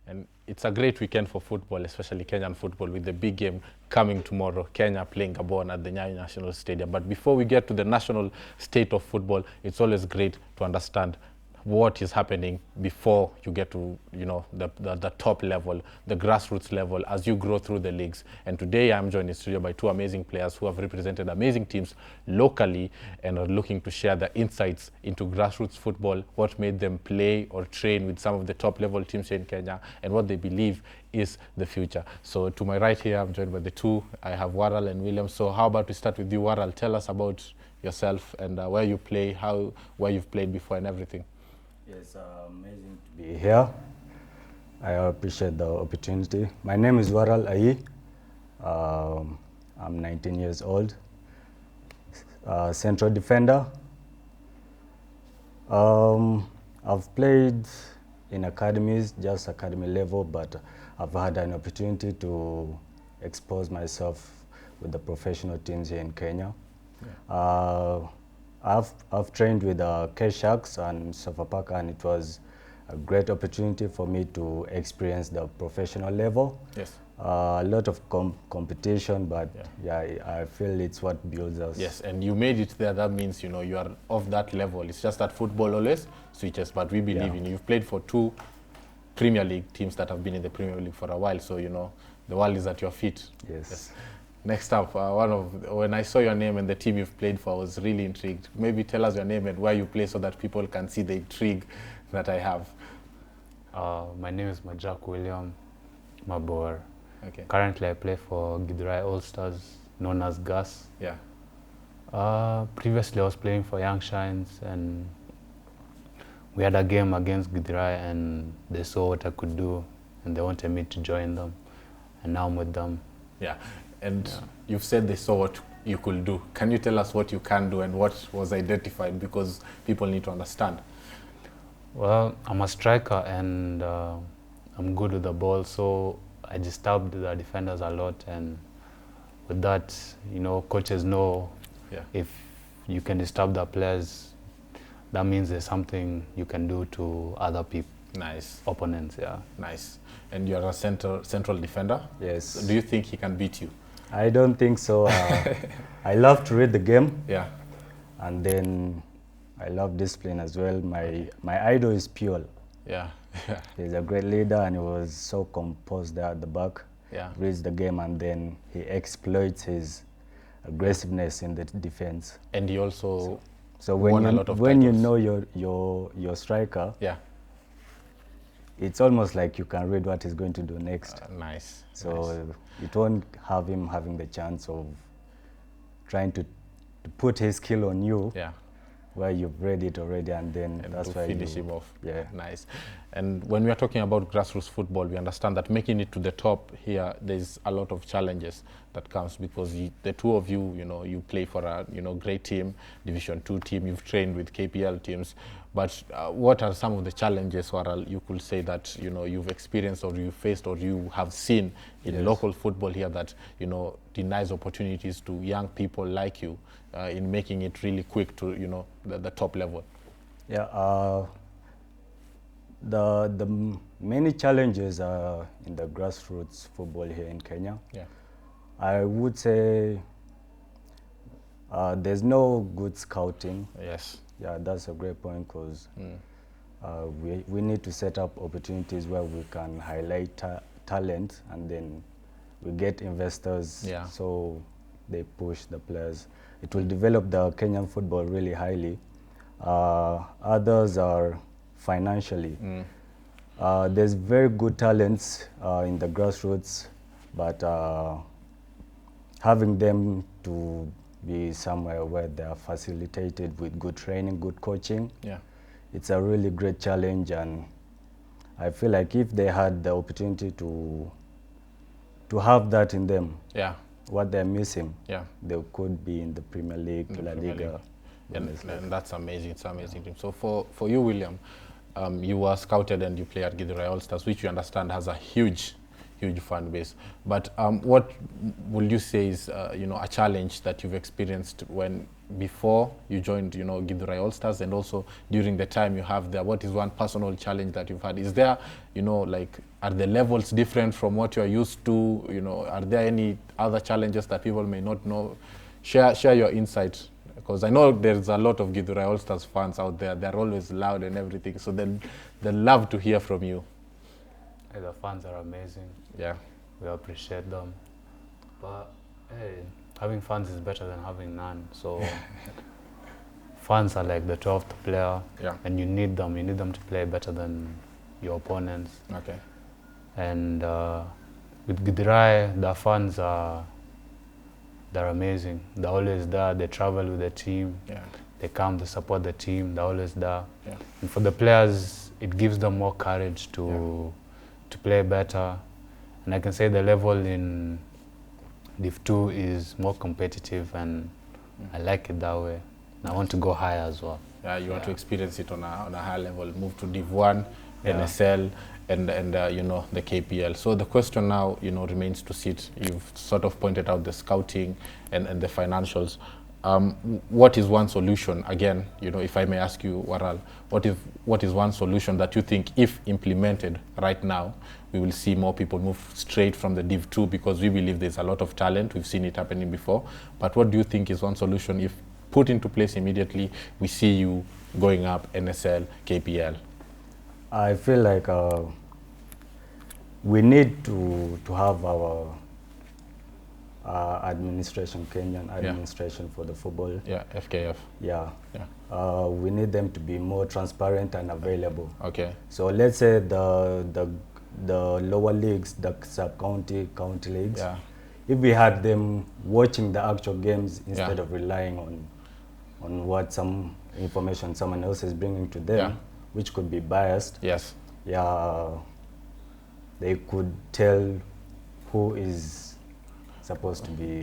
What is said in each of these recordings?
And it's a great weekend for football, especially Kenyan football, with the big game coming tomorrow, Kenya playing Gabon at the Nyayo National Stadium. But before we get to the national state of football, it's always great to understand what is happening before you get to, the top level, the grassroots level, as you grow through the leagues. And today I'm joined in studio by two amazing players who have represented amazing teams locally and are looking to share their insights into grassroots football, what made them play or train with some of the top level teams here in Kenya, and what they believe is the future. So to my right here, I'm joined by the two. I have Waral and William. So how about we start with you, Waral? Tell us about yourself and where you play, where you've played before and everything. Yes, amazing to be here. I appreciate the opportunity. My name is Waral Ayi. I'm 19 years old. Central defender. I've played in academies, just academy level, but I've had an opportunity to expose myself with the professional teams here in Kenya. Yeah. I've trained with K-Sharks and Sofapaka, and it was a great opportunity for me to experience the professional level. Yes. A lot of competition, but yeah, I feel it's what builds us. Yes, and you made it there. That means, you are of that level. It's just that football always switches, but we believe in you. You've played for two Premier League teams that have been in the Premier League for a while, so, the world is at your feet. Yes. Next up, when I saw your name and the team you've played for, I was really intrigued. Maybe tell us your name and where you play so that people can see the intrigue that I have. My name is Majak William Mabor. Okay. Currently, I play for Githurai All-Stars, known as GAS. Yeah. Previously, I was playing for Young Shines, and we had a game against Githurai, and they saw what I could do, and they wanted me to join them, and now I'm with them. Yeah. And you've said they saw what you could do. Can you tell us what you can do and what was identified, because people need to understand? Well, I'm a striker and I'm good with the ball, so I disturb the defenders a lot, and with that, coaches know if you can disturb the players, that means there's something you can do to other people. Nice. Opponents, yeah. Nice. And you're a central defender? Yes. So do you think he can beat you? I don't think so. I love to read the game. Yeah. And then I love discipline as well. My idol is Pure. Yeah. He's a great leader, and he was so composed there at the back. Yeah. Reads the game, and then he exploits his aggressiveness in the defense. And he also so won a lot of when you titles. know your striker, yeah, it's almost like you can read what he's going to do next. Nice. So nice. it won't have him having the chance of trying to put his skill on you. Yeah. Where you've read it already, and then that's why finish him off. Yeah. Nice. And when we are talking about grassroots football, we understand that making it to the top here, there's a lot of challenges that comes, because the two of you, you play for a great team, Division 2 team. You've trained with KPL teams. But what are some of the challenges, Waral, you could say that you've experienced or you faced or you have seen in local football here that denies opportunities to young people like you in making it really quick to the top level? Yeah. The many challenges are in the grassroots football here in Kenya. Yeah. I would say there's no good scouting. Yes. Yeah, that's a great point, because we need to set up opportunities where we can highlight talent, and then we get investors, so they push the players. It will develop the Kenyan football really highly. Others are financially. There's very good talents in the grassroots, but having them to be somewhere where they are facilitated with good training, good coaching, it's a really great challenge. And I feel like if they had the opportunity to have that in them, what they're missing, they could be in the Premier League, La Liga. And that's amazing. It's amazing. So for you, William, you were scouted and you play at Githurai All-Stars, which you understand has a huge fan base. But what would you say is a challenge that you've experienced when before you joined, you know, Githurai All-Stars, and also during the time you have there, what is one personal challenge that you've had? Is there, you know, like, are the levels different from what you're used to? You know, are there any other challenges that people may not know? Share your insight, because I know there's a lot of Githurai All-Stars fans out there. They're always loud and everything, so they'll love to hear from you. Hey, the fans are amazing. Yeah. We appreciate them. But hey, having fans is better than having none. So fans are like the 12th player, and you need them. You need them to play better than your opponents. Okay. And with Githurai, the fans they're amazing. They're always there. They travel with the team. Yeah. They come to support the team. They're always there. Yeah. And for the players, it gives them more courage to play better. And I can say the level in Div 2 is more competitive, and I like it that way. And I want to go higher as well. Yeah, you want to experience it on a high level, move to Div 1, NSL, and you know, the KPL. So the question now, you know, remains to sit. You've sort of pointed out the scouting and the financials. What is one solution? Again, you know, if I may ask you, Waral, what is one solution that you think, if implemented right now, we will see more people move straight from the Div 2, because we believe there's a lot of talent. We've seen it happening before. But what do you think is one solution, if put into place immediately, we see you going up NSL, KPL? I feel like we need to have our administration, Kenyan administration for the football. Yeah, FKF. Yeah. We need them to be more transparent and available. Okay. So let's say the lower leagues, the sub-county, county leagues, if we had them watching the actual games instead of relying on what some information someone else is bringing to them, which could be biased. Yes. Yeah, they could tell who is supposed to be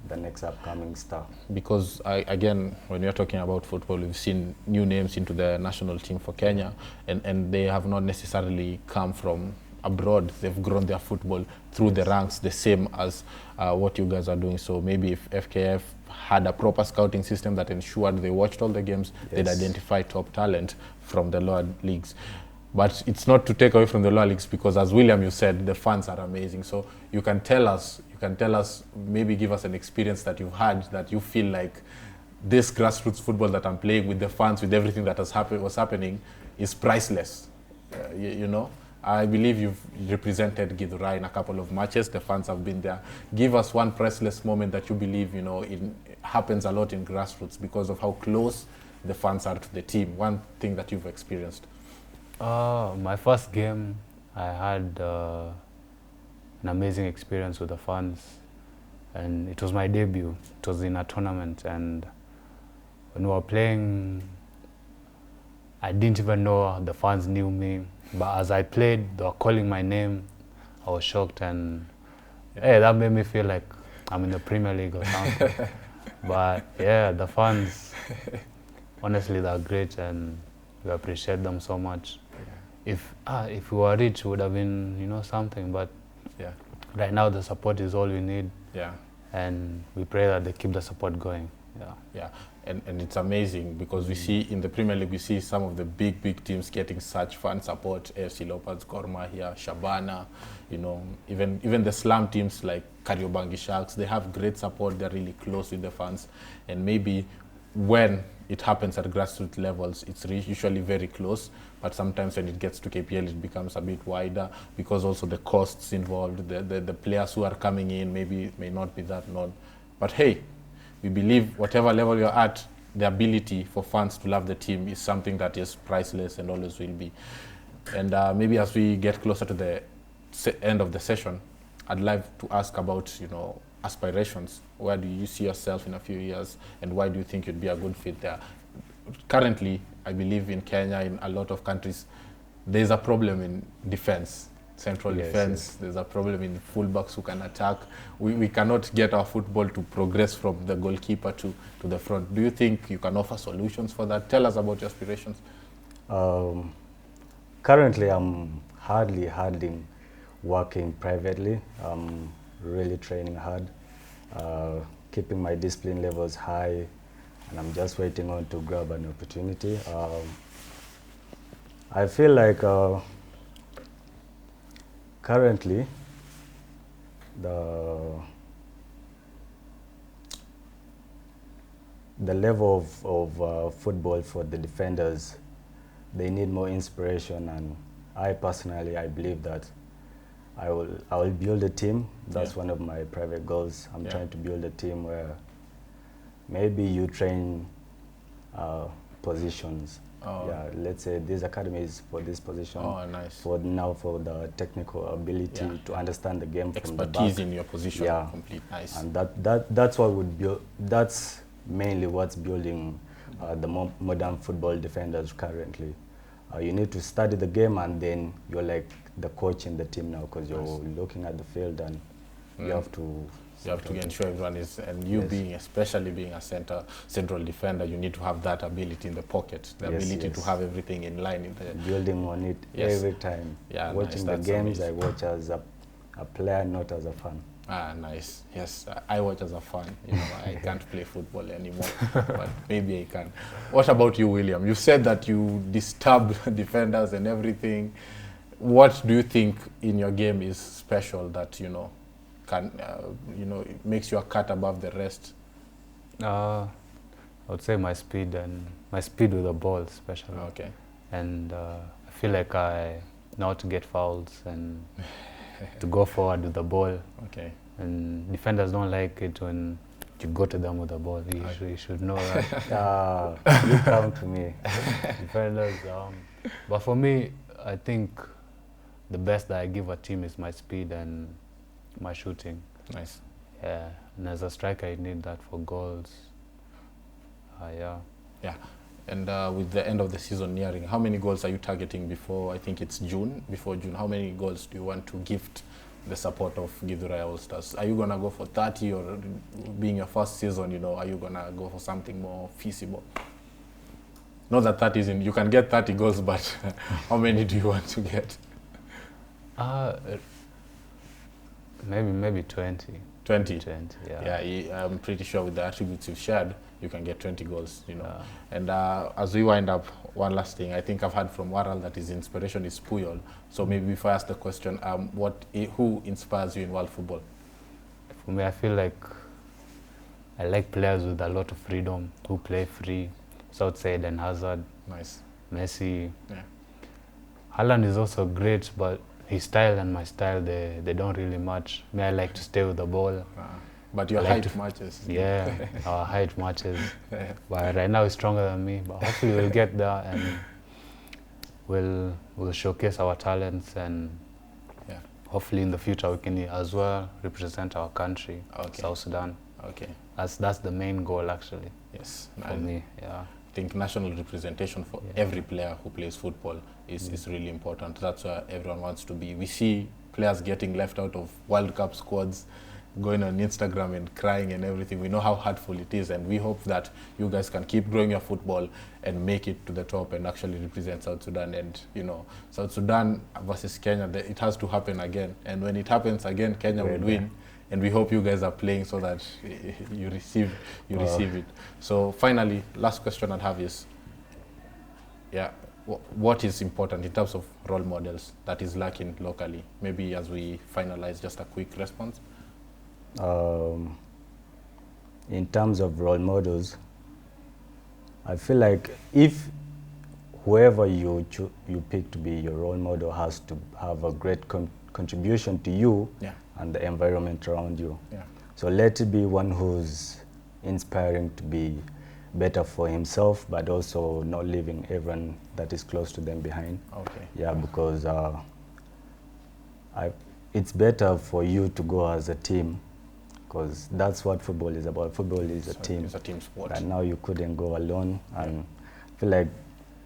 the next upcoming star. Because again, when you're talking about football, we've seen new names into the national team for Kenya, and they have not necessarily come from abroad. They've grown their football through the ranks, the same as what you guys are doing. So maybe if FKF had a proper scouting system that ensured they watched all the games, they'd identify top talent from the lower leagues. But it's not to take away from the lower leagues, because as William, you said, the fans are amazing. So you can tell us, maybe give us an experience that you've had, that you feel like this grassroots football that I'm playing with the fans, with everything that was happening, is priceless. You know, I believe you've represented Githurai in a couple of matches. The fans have been there. Give us one priceless moment that you believe, you know, it happens a lot in grassroots because of how close the fans are to the team. One thing that you've experienced. My first game, I had an amazing experience with the fans, and it was my debut. It was in a tournament, and when we were playing, I didn't even know the fans knew me, but as I played, they were calling my name. I was shocked, and hey, that made me feel like I'm in the Premier League or something. But yeah, the fans, honestly, they're great, and we appreciate them so much. If we were rich, it would have been, you know, something, but right now the support is all we need. And we pray that they keep the support going. And it's amazing, because we see in the Premier League, we see some of the big teams getting such fan support. AFC Leopards, Gor Mahia, Shabana, you know, even the slum teams like Kariobangi Sharks, they have great support. They're really close with the fans, and maybe when it happens at grassroots levels, it's usually very close, but sometimes when it gets to KPL, it becomes a bit wider, because also the costs involved, the players who are coming in may not be that known. But hey, we believe whatever level you're at, the ability for fans to love the team is something that is priceless and always will be. And maybe as we get closer to the end of the session, I'd like to ask about, you know, aspirations. Where do you see yourself in a few years, and why do you think you'd be a good fit there? Currently, I believe in Kenya, in a lot of countries, there's a problem in defense, central defense. There's a problem in fullbacks who can attack. We cannot get our football to progress from the goalkeeper to the front. Do you think you can offer solutions for that? Tell us about your aspirations. Currently, I'm hardly working privately. I'm really training hard, keeping my discipline levels high, and I'm just waiting on to grab an opportunity. I feel like currently the level of football for the defenders, they need more inspiration, and I personally, I believe that I will build a team. That's one of my private goals. I'm trying to build a team where maybe you train positions. Yeah, let's say these academies for this position. Oh, nice. For the technical ability to understand the game from the back. Expertise in your position. Yeah, complete. Nice. And that's what would build. That's mainly what's building the modern football defenders currently. You need to study the game, and then you're like the coach in the team now, because you're looking at the field, and you have to ensure everyone is, and you especially being a central defender, you need to have that ability in the pocket, the ability to have everything in line. In the building on it every time. Yeah, watching the games, amazing. I watch as a player, not as a fan. Ah, nice. Yes, I watch as a fan. You know, I can't play football anymore, but maybe I can. What about you, William? You said that you disturb defenders and everything. What do you think in your game is special that, you know, can, it makes you a cut above the rest? I would say my speed with the ball, especially. Okay. And I feel like I know how to get fouls and to go forward with the ball. Okay. And defenders don't like it when you go to them with the ball. You should know that. You come to me. Defenders. But for me, I think the best that I give a team is my speed and my shooting. Nice. Yeah. And as a striker, you need that for goals. Yeah. Yeah. And with the end of the season nearing, how many goals are you targeting before, I think it's June, before June? How many goals do you want to gift the support of Githurai All-Stars? Are you going to go for 30, or being your first season, you know, are you going to go for something more feasible? Not that 30 isn't, you can get 30 goals, but how many do you want to get? Maybe 20. 20? 20, yeah. Yeah, I'm pretty sure with the attributes you've shared, you can get 20 goals, you know. Yeah. And as we wind up, one last thing, I think I've heard from Waral that his inspiration is Puyol. So maybe if I ask the question, who inspires you in world football? For me, I feel like I like players with a lot of freedom, who play free. So I'd say Eden Hazard, nice. Messi. Yeah. Haaland is also great, but his style and my style, they don't really match. Me, I like to stay with the ball. But your height matches. Yeah, our height matches. But right now he's stronger than me. But hopefully we'll get there, and we'll showcase our talents, and hopefully in the future we can as well represent our country, South Sudan. Okay. That's the main goal, actually. Yes. For me, yeah. I think national representation for every player who plays football is really important. That's where everyone wants to be. We see players getting left out of World Cup squads, going on Instagram and crying and everything. We know how hurtful it is, and we hope that you guys can keep growing your football and make it to the top and actually represent South Sudan. And, you know, South Sudan versus Kenya, it has to happen again. And when it happens again, Kenya will win. And we hope you guys are playing so that you receive it. So finally, last question I'd have is, what is important in terms of role models that is lacking locally? Maybe as we finalize, just a quick response. In terms of role models, I feel like if whoever you pick to be your role model has to have a great contribution to you and the environment around you. Yeah. So let it be one who's inspiring to be better for himself, but also not leaving everyone that is close to them behind. Okay. Yeah, because it's better for you to go as a team, because that's what football is about. Football is a team. It's a team sport. And now you couldn't go alone, and I feel like,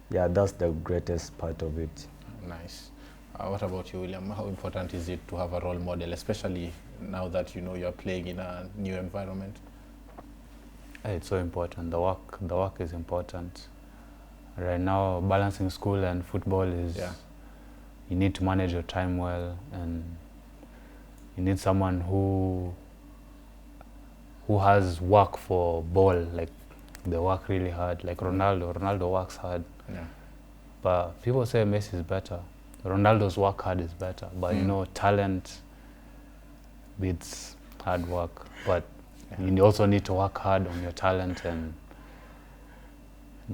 that's the greatest part of it. Nice. What about you, William? How important is it to have a role model, especially now that you know you're playing in a new environment? It's so important. The work is important. Right now, balancing school and football is, you need to manage your time well, and you need someone who has work for ball, like they work really hard. Like Ronaldo works hard. Yeah. But people say Messi is better. Ronaldo's work hard is better. But you know, talent beats hard work. But you also need to work hard on your talent and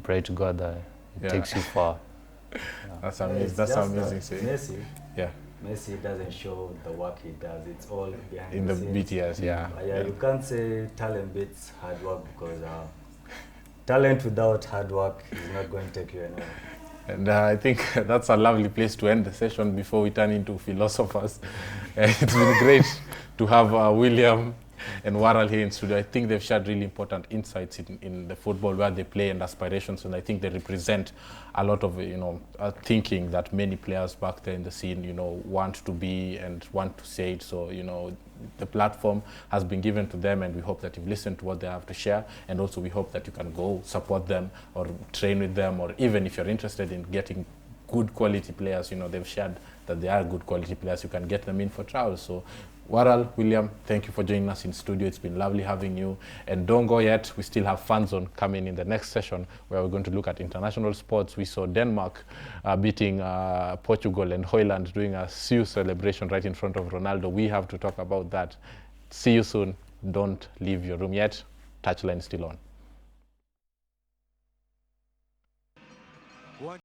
pray to God that it takes you far. That's amazing. That's amazing. Messi. Yeah. Messi doesn't show the work he does. It's all behind In the scenes. BTS, yeah. Yeah, you can't say talent beats hard work because talent without hard work is not going to take you anywhere. And I think that's a lovely place to end the session before we turn into philosophers. It's been great to have William and Waral here in studio. I think they've shared really important insights in the football where they play and aspirations, and I think they represent a lot of thinking that many players back there in the scene want to be and want to say it. So the platform has been given to them, and we hope that you've listened to what they have to share, and also we hope that you can go support them or train with them, or even if you're interested in getting good quality players, they've shared that they are good quality players, you can get them in for trials. So Waral, William, thank you for joining us in studio. It's been lovely having you. And don't go yet, we still have Fan Zone coming in the next session where we're going to look at international sports. We saw Denmark beating Portugal and Hoyland doing a Sioux celebration right in front of Ronaldo. We have to talk about that. See you soon. Don't leave your room yet. Touchline still on.